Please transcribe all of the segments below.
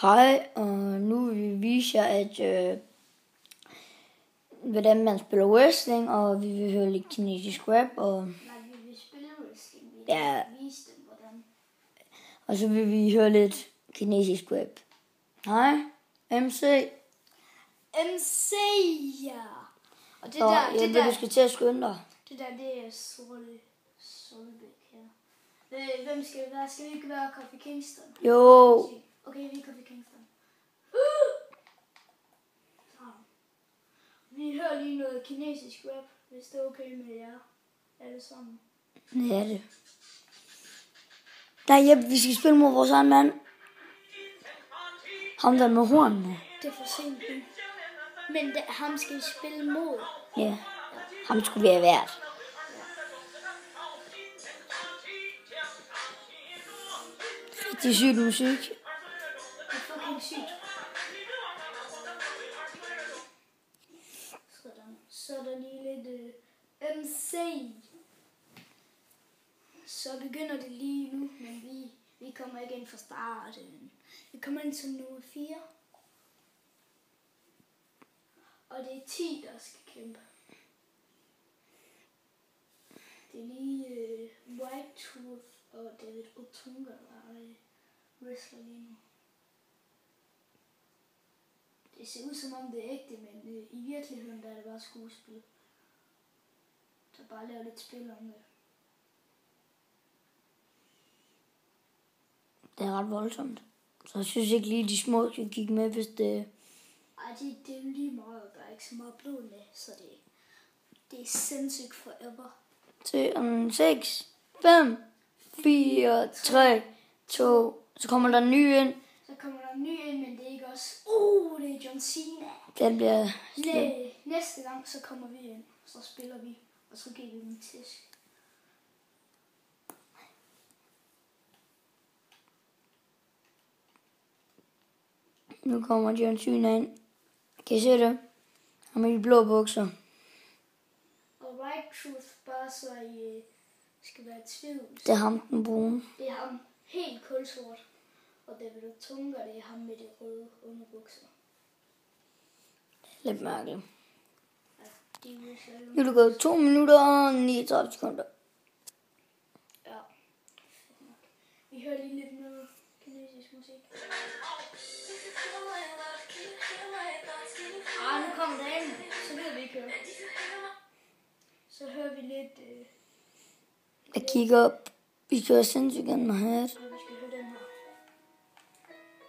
Hej, og nu vil vi vise jer, hvordan man spiller wrestling, og vi vil høre lidt kinesisk rap, og Nej, vi vil spille wrestling. Vi ja, vil vise dem, hvordan. og så vil vi høre lidt kinesisk rap. Hej, MC. MC, ja. Og det Og der, jeg ved, du skal til at skynde dig. det er Solbæk her. Hvem skal det være? Skal vi ikke være Kofi Kingston? Jo. Okay, vi er Kofi Kingston. Så. Vi hører lige noget kinesisk rap, hvis det er okay med jer alle sammen. Det er det. Der er Jeppe, vi skal spille mod vores egen mand. Ham der med hornene. Det er for sent nu. Men ham skal I spille mod. Ja, ham skulle vi have været. Rigtig sygt musik. Det er fucking sygt. Sådan. Så er der lige lidt MC. Så begynder det lige nu, men vi kommer ikke ind fra starten. Vi kommer ind som nummer 4. Og det er 10, der skal kæmpe. Det er lige White Truth og David Otunga, der wrestler lige nu. Det ser ud som om det er ægte, men i virkeligheden der er det bare skuespil. Der bare laver lidt spil om det. Det er ret voldsomt. Så jeg synes ikke lige, de små skal kigge med, hvis det... Ej, det er jo lige meget, der er ikke så meget blod med, så det er sindssygt forever. Til 6, 5, 4, 3, 2, så kommer der en ny ind. Så kommer der en ny ind, men det er ikke os. Det er John Cena. Den bliver Næste gang, så kommer vi ind, så spiller vi, og så giver vi dem tæsk. Nu kommer John Cena ind. Kan I se det? Han med de blå bukser. Og Right Truth, bare så I skal være i tvivl. Det er ham, den brune. Det er ham helt kulsort. Og David Otunga, det er ham med de røde underbukser. Lidt mærkeligt. Ja, Nu er det gået 2 minutter og 39 sekunder. Ja. Vi hører lige lidt noget kinesisk musik. Nu kommer der ind. Så ved vi ikke høre. Så hører vi lidt... Jeg kigger op. Vi kører sindssygt gennem my head. Vi skal høre den her.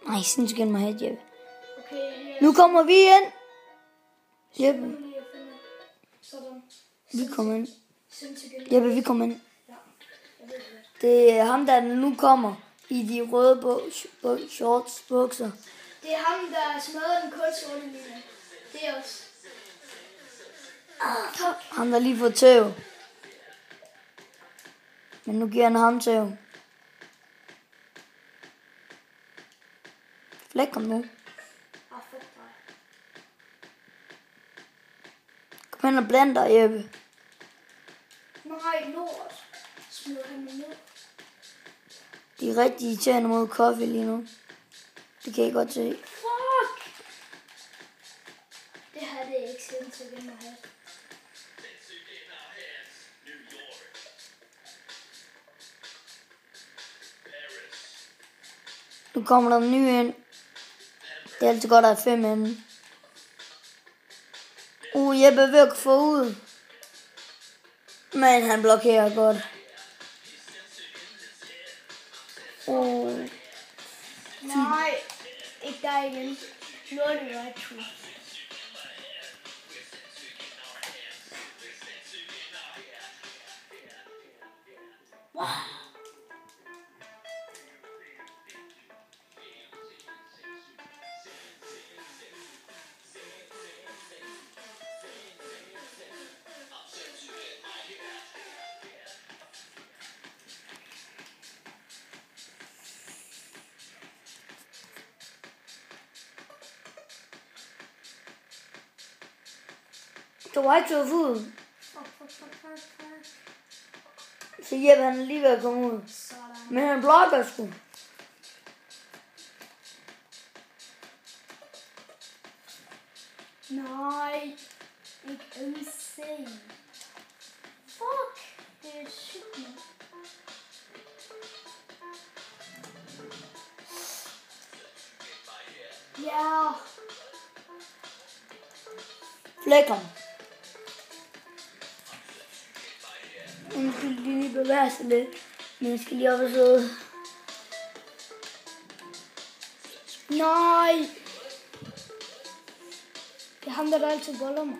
Nej, sindssygt gennem my head, Jeppe. Okay, Nu kommer vi ind. Jeppe, sådan. vi kommer ind. Sindssygt. Jeppe, vi kommer ind. Ja, jeg ved det. Det er ham, der nu kommer i de røde shorts bukser. Det er ham, der smadrer den kulsorte linje. Det er os. Han har lige fået tæv. Men nu giver han ham tæv. Flæk ham nu. Fuck dig. Kom hen og bland dig, Jeppe. Nej, lort. Smider han mig ned. De er rigtig irriterende mod Kofi lige nu. Det kan I godt se. Fuck! Det her det er ikke sindssygt at have. Nu kommer der en ny ind. Det er altid godt at have 5 inde. Jeppe er ved at få ud. Men han blokerer godt. Nej, ikke der igen. Nu er det Right Truth. Wow. Så White Truth ud. Så Jeppe han er lige ved at komme ud. Sådan. Men han blokker sgu. Nej. Ikke insane. Fuck. Det er sygt nu. Ja. Flækkeren. Nu skal lige bevæge sig lidt. Men jeg skal lige op og sidde. Nej. Det er ham, der altid boller mig.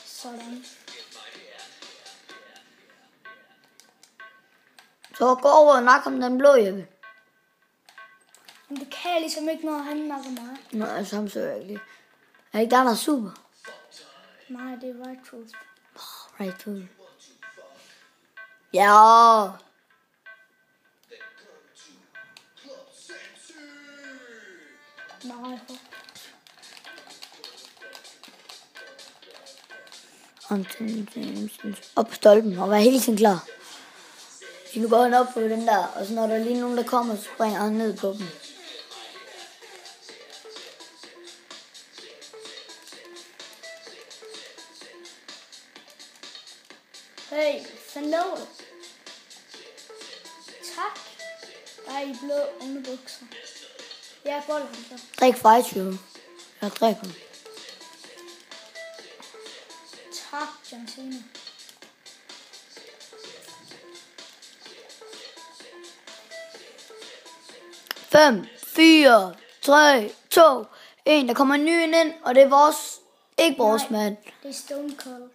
Sådan. Så gå over og nakke om den blå, Jeppe. Men det kan jeg ligesom ikke, når han nakker mig. Nej, så så jeg ikke lige. Er det ikke der er super? Nej, det er Right Truth. Right Truth. Ja. Nej. Op på stolpen og være helt tiden klar. Så nu går han op på den der, og så når der er lige nogen, der kommer, så springer han ned på dem. Hey, sandal. Tak. Der er i blå underbukser. Jeg boller ham så. Drik fight, jo. Jeg drikker. Tak, John Cena. Fem, 4, 3, 2, 1. Der kommer en ny ind, og det er vores, ikke vores mand. Det er Stone Cold.